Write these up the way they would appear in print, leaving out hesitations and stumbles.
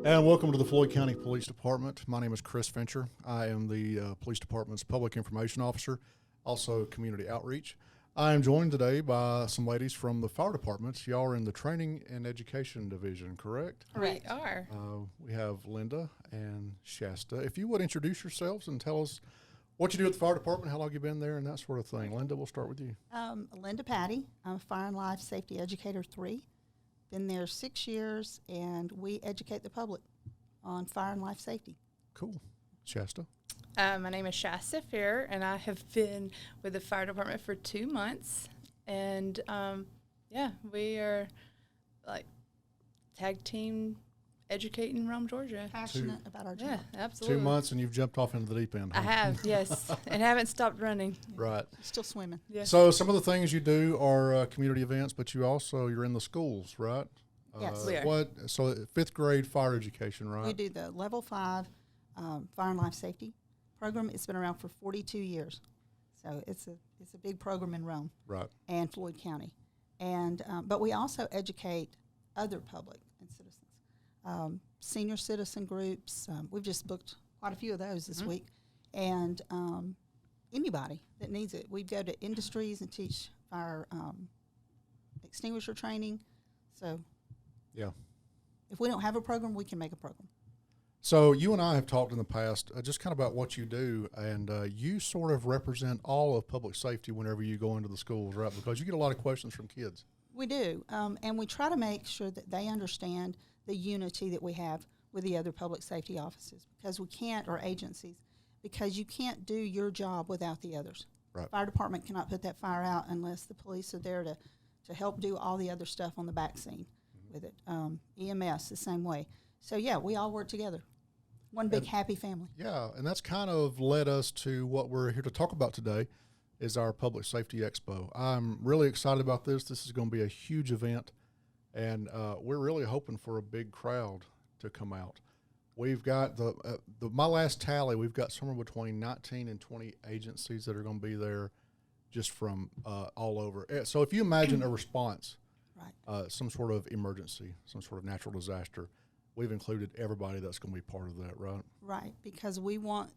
And welcome to the Floyd County Police Department. My name is Chris Fincher. I am the Police Department's Public Information Officer, also Community Outreach. I am joined today by some ladies from the fire departments. Y'all are in the Training and Education Division, correct? We are. We have Linda and Shasta. If you would introduce yourselves and tell us what you do at the fire department, how long you've been there, and that sort of thing. Linda, we'll start with you. Linda Patty. I'm a Fire and Life Safety Educator 3. Been there 6 years, and we educate the public on fire and life safety. Cool. Shasta? My name is Shasta Fair, and I have been with the fire department for 2 months. And, we are, like, tag team educating Rome, Georgia. Passionate about our job. Yeah, absolutely. 2 months, and you've jumped off into the deep end. I have, yes, and haven't stopped running. Right. Still swimming. Yes. So some of the things you do are community events, but you're in the schools, right? Yes. We are. So fifth grade fire education, right? We do the Level 5 Fire and Life Safety program. It's been around for 42 years. So it's a big program in Rome. Right. And Floyd County. And but we also educate other public and citizens. Senior citizen groups. We've just booked quite a few of those this week. And anybody that needs it. We go to industries and teach fire extinguisher training. So yeah, if we don't have a program, we can make a program. So you and I have talked in the past just kind of about what you do, and you sort of represent all of public safety whenever you go into the schools, right? Because you get a lot of questions from kids. We do, and we try to make sure that they understand the unity that we have with the other public safety offices, because we can't, or agencies, because you can't do your job without the others. Right. Fire department cannot put that fire out unless the police are there to help do all the other stuff on the back scene with it. EMS, the same way. So, yeah, we all work together. One big happy family. Yeah, and that's kind of led us to what we're here to talk about today is our Public Safety Expo. I'm really excited about this. This is going to be a huge event, and we're really hoping for a big crowd to come out. We've got my last tally, we've got somewhere between 19 and 20 agencies that are going to be there just from all over. So if you imagine a response, right, some sort of emergency, some sort of natural disaster, we've included everybody that's going to be part of that, right? Right, because we want,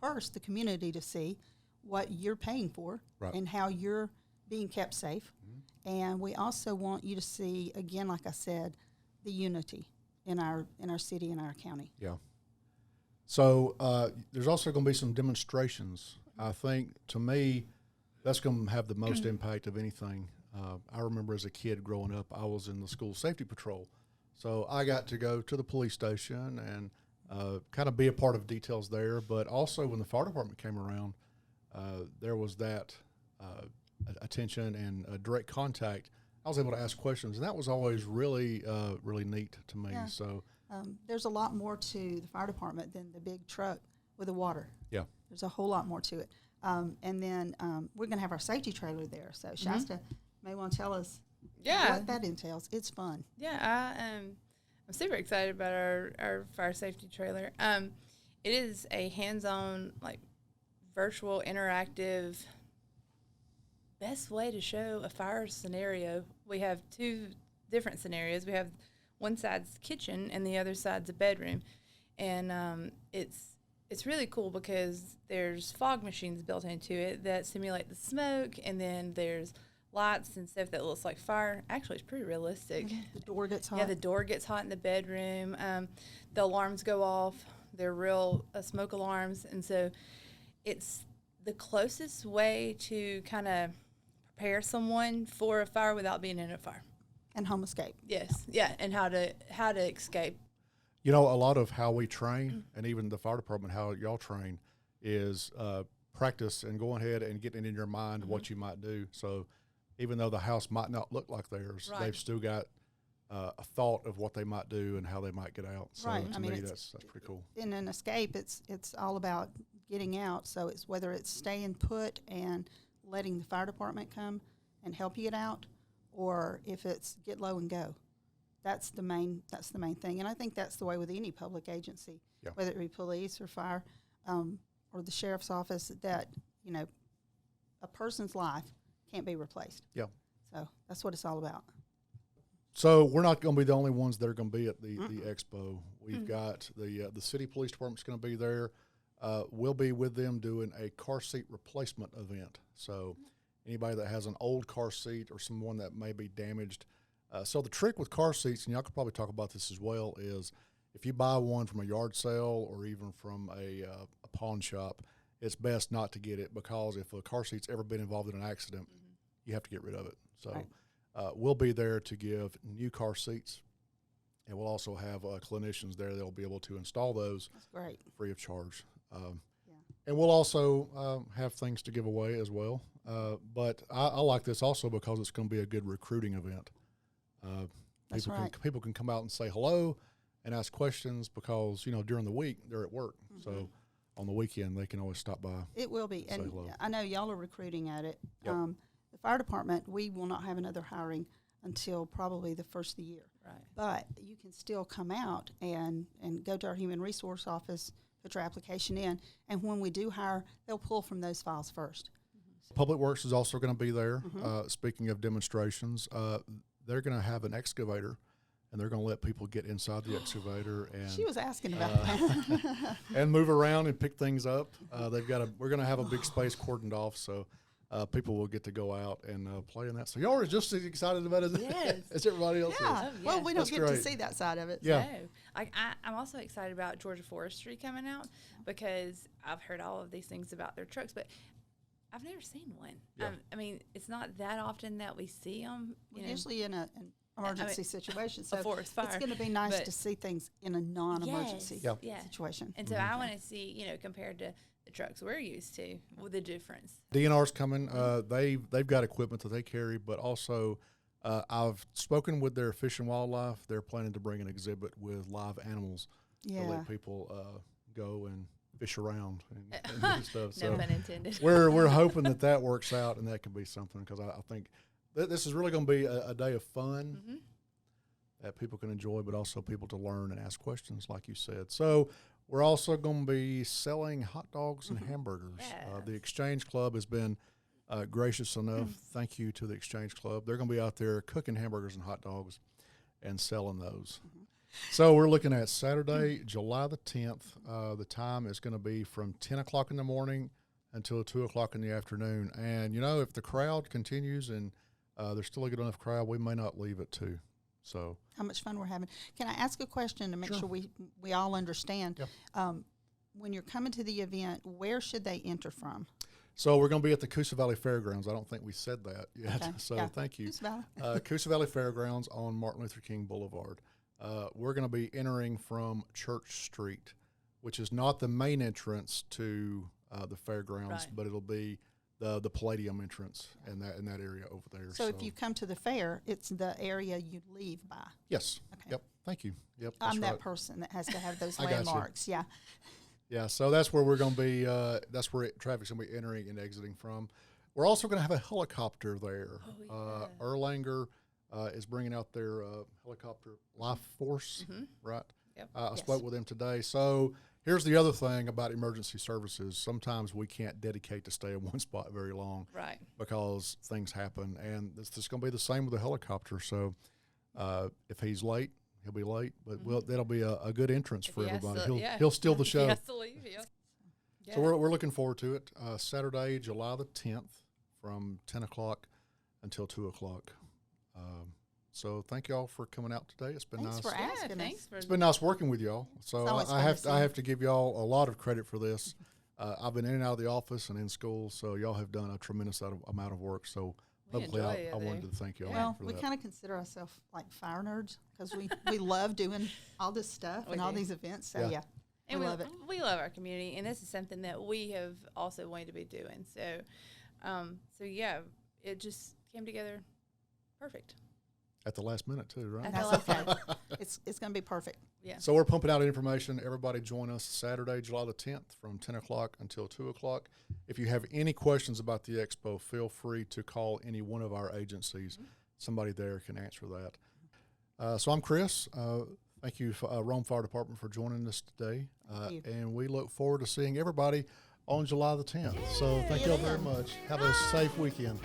first, the community to see what you're paying for, right, and how you're being kept safe. Mm-hmm. And we also want you to see, again, like I said, the unity in our city and our county. Yeah. So there's also going to be some demonstrations. I think, to me, that's going to have the most impact of anything. I remember as a kid growing up, I was in the school safety patrol. So I got to go to the police station and kind of be a part of details there. But also when the fire department came around, there was that attention and direct contact. I was able to ask questions, and that was always really, really neat to me. Yeah. So there's a lot more to the fire department than the big truck with the water. Yeah. There's a whole lot more to it. And then we're going to have our safety trailer there. So Shasta may want to tell us what that entails. It's fun. Yeah, I'm super excited about our fire safety trailer. It is a hands-on, like, virtual, interactive, best way to show a fire scenario. We have two different scenarios. We have one side's kitchen and the other side's a bedroom. And it's really cool because there's fog machines built into it that simulate the smoke, and then there's lights and stuff that looks like fire. Actually, it's pretty realistic. The door gets hot. Yeah, the door gets hot in the bedroom. The alarms go off. They're real smoke alarms. And so it's the closest way to kind of prepare someone for a fire without being in a fire. And home escape. Yes, yeah, and how to escape. You know, a lot of how we train, and even the fire department, how y'all train, is practice and going ahead and getting it in your mind what you might do. So even though the house might not look like theirs, they've still got a thought of what they might do and how they might get out. So to me, that's pretty cool. In an escape, it's all about getting out. So it's whether it's staying put and letting the fire department come and help you get out, or if it's get low and go. That's the main thing. And I think that's the way with any public agency, whether it be police or fire or the sheriff's office, that, you know, a person's life can't be replaced. Yeah. So that's what it's all about. So we're not going to be the only ones that are going to be at the expo. We've got the city police department's going to be there. We'll be with them doing a car seat replacement event. So anybody that has an old car seat or someone that may be damaged. So the trick with car seats, and y'all could probably talk about this as well, is if you buy one from a yard sale or even from a pawn shop, it's best not to get it, because if a car seat's ever been involved in an accident, you have to get rid of it. So we'll be there to give new car seats, and we'll also have clinicians there that will be able to install those free of charge. And we'll also have things to give away as well. But I like this also because it's going to be a good recruiting event. People can come out and say hello and ask questions because, during the week they're at work. So on the weekend they can always stop by. It will be. And hello. I know y'all are recruiting at it. Yep. The fire department, we will not have another hiring until probably the first of the year. Right. But you can still come out and go to our human resource office, put your application in, and when we do hire, they'll pull from those files first. Public Works is also going to be there. Speaking of demonstrations, they're going to have an excavator, and they're going to let people get inside the excavator and she was asking about that. and move around and pick things up. We're going to have a big space cordoned off, so people will get to go out and play in that. So y'all are just as excited about it as everybody else is. Well, we don't get to see that side of it. Yeah. So, I'm also excited about Georgia Forestry coming out because I've heard all of these things about their trucks, but I've never seen one. Yeah. I mean, it's not that often that we see them. Usually in an emergency situation. So a forest fire. It's going to be nice to see things in a non-emergency situation. And so I want to see, compared to the trucks we're used to, with the difference. DNR's coming. They've got equipment that they carry, but also I've spoken with their Fish and Wildlife. They're planning to bring an exhibit with live animals to let people go and fish around and do stuff. No pun intended. We're hoping that works out and that can be something, because I think this is really going to be a day of fun that people can enjoy, but also people to learn and ask questions, like you said. So we're also going to be selling hot dogs and hamburgers. Yes. The Exchange Club has been gracious enough. Thank you to the Exchange Club. They're going to be out there cooking hamburgers and hot dogs and selling those. So we're looking at Saturday, July the 10th. The time is going to be from 10 o'clock in the morning until 2 o'clock in the afternoon. And, if the crowd continues and there's still a good enough crowd, we may not leave at 2. So how much fun we're having. Can I ask a question to make sure we all understand? Yep. When you're coming to the event, where should they enter from? So we're going to be at the Coosa Valley Fairgrounds. I don't think we said that yet. Okay. So thank you. Coosa Valley. Coosa Valley Fairgrounds on Martin Luther King Boulevard. We're going to be entering from Church Street, which is not the main entrance to the fairgrounds, but it'll be the Palladium entrance in that area over there. So if you come to the fair, it's the area you leave by. Yes. Okay. Yep. Thank you. Yep. I'm that person that has to have those I got you. landmarks. Yeah. Yeah. So that's where we're going to be. That's where traffic's going to be entering and exiting from. We're also going to have a helicopter there. Erlanger is bringing out their helicopter Life Force, right? Yep. I spoke with them today. So here's the other thing about emergency services. Sometimes we can't dedicate to stay in one spot very long, Right. because things happen. And this is going to be the same with the helicopter. So if he's late, he'll be late. But that'll be a good entrance for everybody. He'll steal the show. He has to leave, So we're looking forward to it. Saturday, July the 10th from 10 o'clock until 2 o'clock. So thank y'all for coming out today. It's been Thanks nice. for asking us. It's been nice working with y'all. So I have to give y'all a lot of credit for this. I've been in and out of the office and in school, so y'all have done a tremendous amount of work. So publicly, I wanted to thank y'all for we that. kind of consider ourselves like fire nerds because we love doing all this stuff and all these events. So And we love it. We love our community, and this is something that we have also wanted to be doing. So, it just came together perfect. At the last minute too, right? That's okay. It's going to be perfect. Yeah. So we're pumping out information. Everybody join us Saturday, July the 10th from 10 o'clock until 2 o'clock. If you have any questions about the expo, feel free to call any one of our agencies. Somebody there can answer that. So I'm Chris. Thank you, Rome Fire Department, for joining us today. And we look forward to seeing everybody on July the 10th. So thank you all very much. Have a safe weekend.